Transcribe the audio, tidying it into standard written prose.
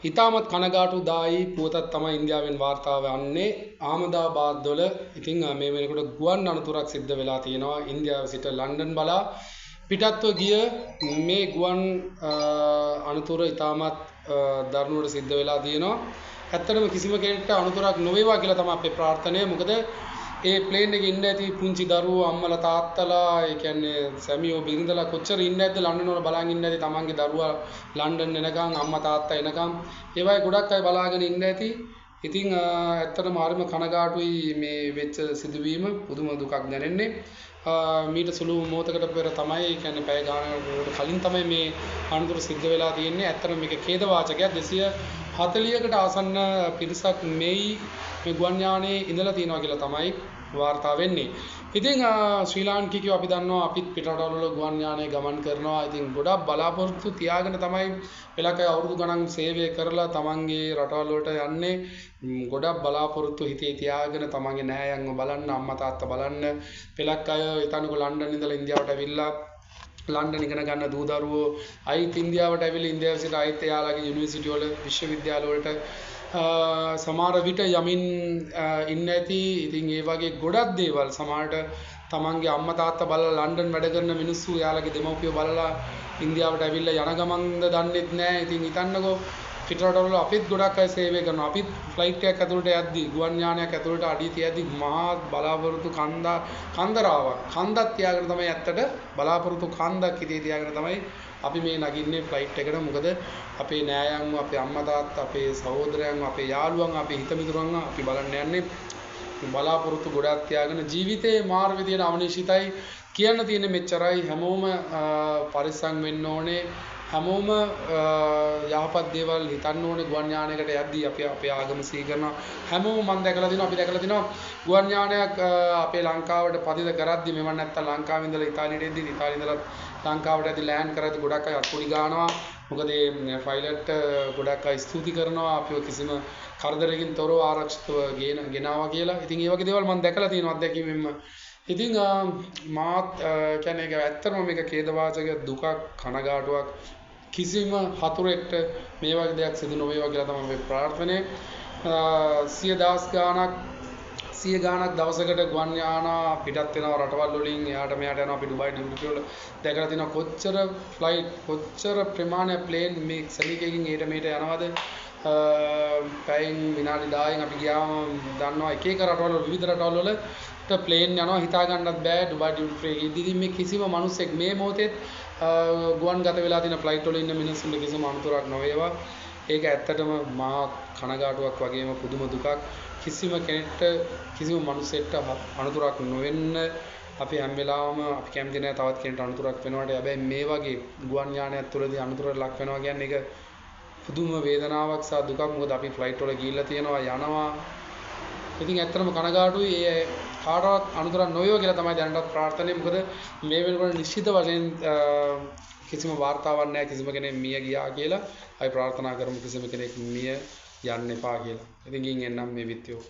ඉතාමත් කනගාටුදායී පුවතක් තමයි ඉන්දියාවෙන් වාර්තා වන්නේ. අහමදාබාද් වල ඉතින් මේ වෙනකොට ගුවන් අනතුරක් සිද්ධ වෙලා තියෙනවා. ඉන්දියාව සිට ලන්ඩන් බලා පිටත්ව ගිය මේ ගුවන් අනතුර ඉතාමත් දරුණුවට සිද්ධ වෙලා තියෙනවා. ඇත්තටම කිසිම කෙනෙක්ට අනතුරක් නොවේවා කියලා තමයි අපේ ප්‍රාර්ථනාව. මොකද ඒ ප්ලේන් එකේ ඉන්න ඇති පුංචි දරුවෝ අම්මලා තාත්තලා ඒ කියන්නේ සැමියෝ බිරිඳලා කොච්චර ඉන්නේ නැද්ද ලන්ඩන් වල බලන් ඉන්නේ නැති තමන්ගේ දරුවා ලන්ඩන් එනකන් අම්මා තාත්තා එනකන් ඒවයි ගොඩක් අය බලාගෙන ඉන්නේ නැති. ඉතින් ඇත්තටම හරිම කනගාටුයි මේ වෙච්ච සිදුවීම. පුදුම දුකක් දැනෙන්නේ. මීට සුළු මොහොතකට පෙර තමයි කියන්නේ පැය ගානකට කලින් තමයි මේ අනතුර සිද්ධ වෙලා තියෙන්නේ. ඇත්තටම මේක ඛේදවාචකයක්. 240කට ආසන්න පිරිසක් මේ ගුවන් යානයේ ඉඳලා තියෙනවා කියලා තමයි වාර්තා වෙන්නේ. ඉතින් ශ්‍රී ලාංකිකයෝ අපි දන්නවා අපිත් පිටරටවල වල ගුවන් යානයේ ගමන් කරනවා. ඉතින් ගොඩක් බලාපොරොත්තු තියාගෙන තමයි පෙළක අවුරුදු ගණන් සේවය කරලා තමන්ගේ රටවල් වලට යන්නේ. ගොඩක් බලාපොරොත්තු හිතේ තියාගෙන තමන්ගේ නෑයන්ව බලන්න අම්මා තාත්තා බලන්න පෙළක් අය හිතන්නකෝ ලන්ඩන් ඉඳලා ඉන්දියාවට ඇවිල්ලා ලන්ඩන් ඉගෙන ගන්න දූ දරුවෝ අයිත් ඉන්දියාවට ඇවිල්ලා ඉන්දියාව සිට අයිත් එයාලගේ යුනිවර්සිටි වල විශ්වවිද්‍යාල වලට සමහර විට යමින් ඉන්න ඇති. ඉතින් ඒ වගේ ගොඩක් දේවල් සමහරට තමන්ගේ අම්මා තාත්තා බලලා ලන්ඩන් වැඩ කරන මිනිස්සු එයාලගේ දෙමව්පියෝ බලලා ඉන්දියාවට ඇවිල්ලා යන ගමන්ද දන්නෙත් නැහැ. ඉතින් හිතන්නකෝ පිටරටවල අපිත් ගොඩක් අය සේවය කරනවා. අපිත් ෆ්ලයිට් එකක් ඇතුළට යද්දි ගුවන් යානයක් ඇතුළට අඩිය තියද්දි මහා බලාපොරොත්තු කන්දරාවක් කන්දක් තියාගෙන තමයි ඇත්තට බලාපොරොත්තු කන්දක් හිතේ තියාගෙන තමයි අපි මේ නගින්නේ ෆ්ලයිට් එකට. මොකද අපේ නෑයන්ව අපේ අම්මා තාත්තා අපේ සහෝදරයන්ව අපේ යාළුවන් අපේ හිත මිතුරන්ව අපි බලන්න යන්නේ බලාපොරොත්තු ගොඩක් තියාගෙන. ජීවිතේ මාර විදියට අවනිශ්චිතයි කියන්න තියෙන මෙච්චරයි. හැමෝම පරිස්සම් වෙන්න ඕනේ. හැමෝම යහපත් දේවල් හිතන්න ඕනේ. ගුවන් යානයකට යද්දී අපි අපේ ආගම සිහි කරනවා. හැමෝම මම දැකලා තිනවා අපි දැකලා තිනවා ගුවන් යානයක් අපේ ලංකාවට පතිත කරද්දී මෙවන් නැත්තම් ලංකාවේ ඉඳලා ඉතාලියට එද්දී ඉතාලියේ ඉඳලා ලංකාවට ඇදී ලෑන්ඩ් කරද්දී ගොඩක් අය අත්පොඩි ගන්නවා. මොකද මේ ෆයිලට් ගොඩක් අය ස්තුති කරනවා අපිව කිසිම කරදරකින් තොරව ආරක්ෂිතව ගෙනාවා කියලා. ඉතින් මේ වගේ දේවල් මම දැකලා තියෙනවා අත්දැකීමෙන්ම. ඉතින් මාත් කියන්නේ ඒක ඇත්තටම මේක ඛේදවාචක දුකක් කනගාටුවක්. කිසිම හතුරෙක්ට මේ වගේ දෙයක් සිදු නොවේවා කියලා තමයි මේ ප්‍රාර්ථනාව. 100 ගාණක් දවසකට ගුවන් යාන පිටත් වෙනවා රටවල් වලින් එහාට මෙහාට යනවා. අපි ඩුබයි ඩියුටි වල දැකලා තියෙනවා කොච්චර ෆ්ලයිට් කොච්චර ප්‍රමාණයක් ප්ලේන් මේ සැලීකකින් ඊට මෙහෙට යනවද. පැයෙන් විනාඩි 10න් අපි ගියාම දන්නවා එක එක රටවල විවිධ රටවල් වලට ප්ලේන් යනවා හිතා ගන්නත් බෑ. ඩුබයි ඩියුටි ෆ්‍රී ඉදින් මේ කිසිම මිනිස්සෙක් මේ මොහොතේ ගුවන් ගත වෙලා තියෙන ෆ්ලයිට් වල ඉන්න මිනිස්සුන්ට කිසිම අනතුරක් නොවේවා. ඒක ඇත්තටම මහා කනගාටුවක් වගේම පුදුම දුකක්. කිසිම කෙනෙක්ට කිසිම මිනිසෙක්ට අනතුරක් නොවෙන්න අපි හැම වෙලාවම අපි කැමති නැහැ තවත් කෙනෙක්ට අනතුරක් වෙනවට. හැබැයි මේ වගේ ගුවන් යානයක් තුළදී අනතුරට ලක් වෙනවා කියන්නේ ඒක පුදුම වේදනාවක් සහ දුකක්. මොකද අපි ෆ්ලයිට් වල ගිහිල්ලා තියෙනවා යනවා. ඉතින් ඇත්තටම කනගාටුයි. ඒ කාටවත් අනතුරක් නොවේවා කියලා තමයි දැනටත් ප්‍රාර්ථනාව. මොකද මේ වෙනකොට නිශ්චිත වශයෙන් කිසිම වාර්තාවක් නැහැ කිසිම කෙනෙක් මිය ගියා කියලා. අපි ප්‍රාර්ථනා කරමු කිසිම කෙනෙක් මිය යන්න එපා කියලා. ඉතින් ගින් එන්නම් මේ විත්‍යෝ